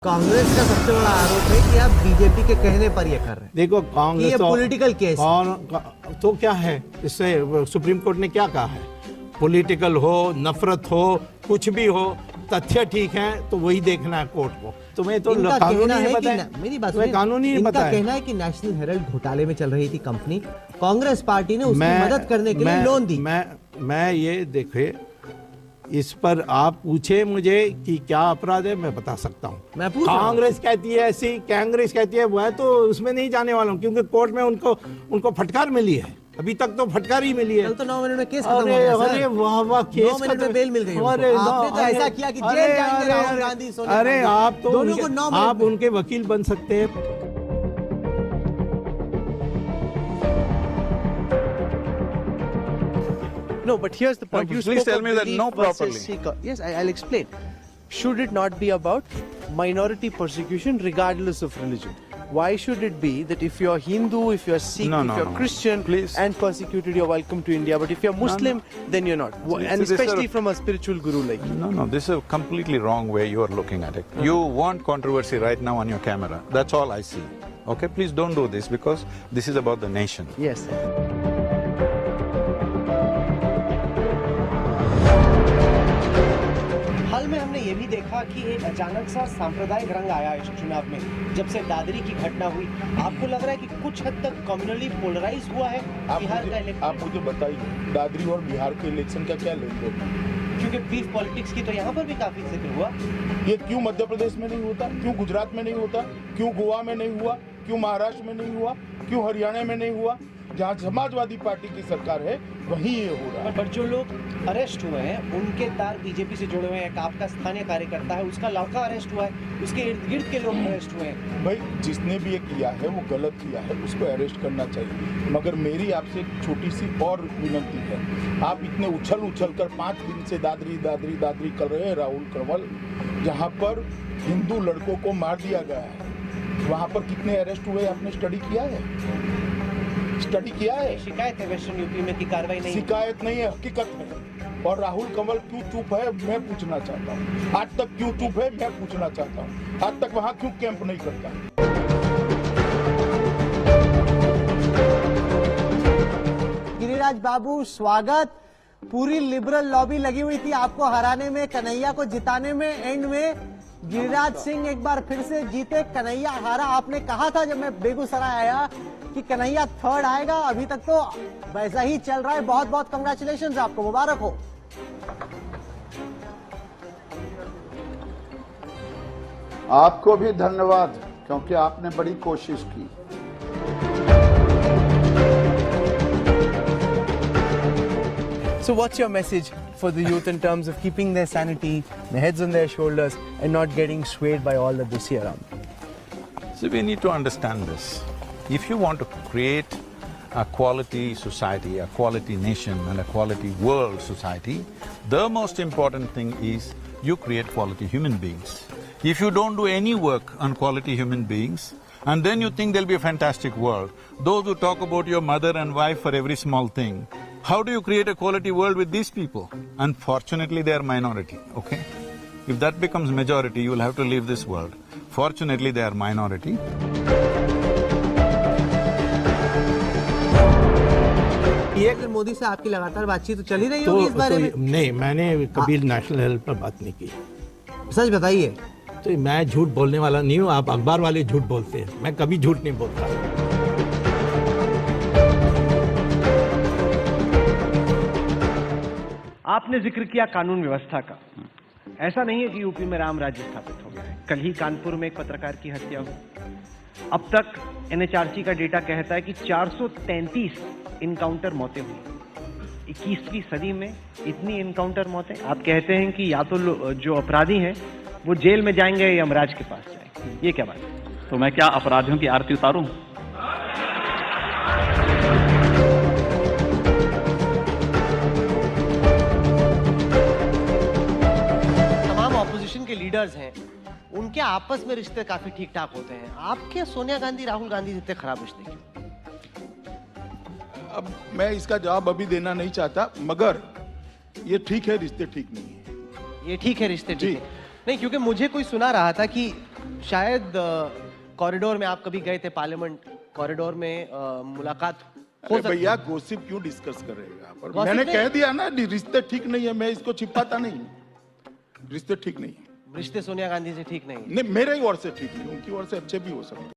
कांग्रेस का सबसे बड़ा आरोप है कि आप बीजेपी के कहने पर ये कर रहे हैं। देखो कांग्रेस ये तो पॉलिटिकल केस तो क्या है, इससे सुप्रीम कोर्ट ने क्या कहा है? पॉलिटिकल हो, नफरत हो, कुछ भी हो, तथ्य ठीक है तो वही देखना है कोर्ट को। तुम्हें तो कानूनी नहीं पता है। मेरी बात तुम्हें कानूनी नहीं पता है। इनका कहना है कि नेशनल हेराल्ड घोटाले में चल रही थी कंपनी, कांग्रेस पार्टी ने उसकी मदद करने के लिए लोन दी। मैं ये देखे, इस पर आप पूछे मुझे कि क्या अपराध है, मैं बता सकता हूँ। कांग्रेस कहती है ऐसी, कांग्रेस कहती है वह, तो उसमें नहीं जाने वाला हूँ क्योंकि कोर्ट में उनको फटकार मिली है। अभी तक तो फटकार ही मिली है। कल तो 9 मिनट में केस खत्म हो गया सर। अरे वाह वाह, केस 9 मिनट में बेल मिल गई। अरे आपने तो ऐसा किया कि जेल जाएंगे राहुल गांधी, सोनिया गांधी। अरे आप तो दोनों को 9 मिनट आप उनके वकील बन सकते हैं। No, but here's the point. No, You please spoke tell of me that belief no versus properly. seeker. Yes, I'll explain. Should it not be about minority persecution regardless of religion? Why should it be that if you're Hindu, if you're Sikh, No, if no, you're no. Christian Please. and persecuted, you're welcome to India. But if you're Muslim, then you're not. And this is especially a- from a spiritual guru like you. No, this is a completely wrong way you are looking at it. You want controversy right now on your camera. That's all I see. Okay, please don't do this because this is about the nation. Yes. हाल में हमने ये भी देखा कि एक अचानक सा सांप्रदायिक रंग आया इस चुनाव में जब से दादरी की घटना हुई। आपको लग रहा है कि कुछ हद तक कम्युनली पोलराइज हुआ है बिहार का इलेक्शन? आप मुझे बताइए, दादरी और बिहार के इलेक्शन का क्या लेन देन है? क्योंकि बीफ पॉलिटिक्स की तो यहाँ पर भी काफी जिक्र हुआ। ये क्यों मध्य प्रदेश में नहीं होता, क्यों गुजरात में नहीं होता, क्यों गोवा में नहीं हुआ, क्यों महाराष्ट्र में नहीं हुआ, क्यों हरियाणा में नहीं हुआ? जहाँ समाजवादी पार्टी की सरकार है वहीं ये हो रहा है। पर जो लोग अरेस्ट हुए हैं उनके तार बीजेपी से जुड़े हुए हैं। आपका स्थानीय कार्यकर्ता है, उसका लड़का अरेस्ट हुआ है, उसके इर्द गिर्द के लोग अरेस्ट हुए हैं। भाई जिसने भी ये किया है वो गलत किया है, उसको अरेस्ट करना चाहिए। मगर मेरी आपसे एक छोटी सी और विनती है, आप इतने उछल कर 5 दिन से दादरी दादरी दादरी कर रहे हैं राहुल कंवल, जहाँ पर हिंदू लड़कों को मार दिया गया है, वहाँ पर कितने अरेस्ट हुए आपने स्टडी किया है? स्टडी किया है? शिकायत है वेस्टर्न यूपी में की कार्रवाई नहीं। शिकायत नहीं है, हकीकत है। और राहुल कंवल क्यों चुप है मैं पूछना चाहता हूँ। आज तक क्यों चुप है मैं पूछना चाहता हूँ। आज तक वहाँ क्यों कैंप नहीं करता? गिरिराज बाबू स्वागत। पूरी लिबरल लॉबी लगी हुई थी आपको हराने में, कन्हैया को जिताने में। एंड में गिरिराज सिंह एक बार फिर से जीते, कन्हैया हारा। आपने कहा था जब मैं बेगूसराय आया कि कन्हैया थर्ड आएगा, अभी तक तो वैसा ही चल रहा है। बहुत बहुत कंग्रेचुलेशंस आपको, मुबारक हो। आपको भी धन्यवाद क्योंकि आपने बड़ी कोशिश की। So what's your message for the youth in terms of keeping their sanity, their heads on their shoulders and not getting swayed by all that they see around? So we need to understand this. If you want to create a quality society, a quality nation and a quality world society, the most important thing is you create quality human beings. If you don't do any work on quality human beings, and then you think there'll be a fantastic world, those who talk about your mother and wife for every small thing, how do you create a quality world with these people? Unfortunately, they are minority, okay? If that becomes majority, you will have to leave this world. Fortunately, they are minority. ये मोदी से आपकी लगातार बातचीत तो चल ही रही होगी इस बारे में? नहीं, मैंने कभी नेशनल हेल्थ पर बात नहीं की। सच बताइए। तो मैं झूठ बोलने वाला नहीं हूँ, आप अखबार वाले झूठ बोलते हैं, मैं कभी झूठ नहीं बोलता। आपने जिक्र किया कानून व्यवस्था का। ऐसा नहीं है कि यूपी में राम राज्य स्थापित हो गया है। कल ही कानपुर में एक पत्रकार की हत्या हुई। अब तक एनएचआरसी का डेटा कहता है कि 433 इनकाउंटर मौतें हुई। 21वीं सदी में इतनी इनकाउंटर मौतें। आप कहते हैं कि या तो जो अपराधी हैं वो जेल में जाएंगे या यमराज के पास जाएंगे, ये क्या बात है? तो मैं क्या अपराधियों की आरती उतारूं? तमाम ऑपोजिशन के लीडर्स हैं, उनके आपस में रिश्ते काफी ठीक ठाक होते हैं। आपके सोनिया गांधी राहुल गांधी जितने खराब रिश्ते क्यों? अब मैं इसका जवाब अभी देना नहीं चाहता, मगर ये ठीक है, रिश्ते ठीक नहीं है। ये ठीक है, रिश्ते ठीक है नहीं, क्योंकि मुझे कोई सुना रहा था कि शायद कॉरिडोर में आप कभी गए थे, पार्लियामेंट कॉरिडोर में मुलाकात हो अरे सकती भैया है। गॉसिप क्यों डिस्कस कर रहे हैं यहाँ पर? Gossip मैंने नहीं। कह दिया ना, रिश्ते ठीक नहीं है, मैं इसको छिपाता नहीं, रिश्ते ठीक नहीं है। रिश्ते सोनिया गांधी से ठीक नहीं है। नहीं, मेरे ही ओर से ठीक नहीं, उनकी ओर से अच्छे भी हो सकते हैं।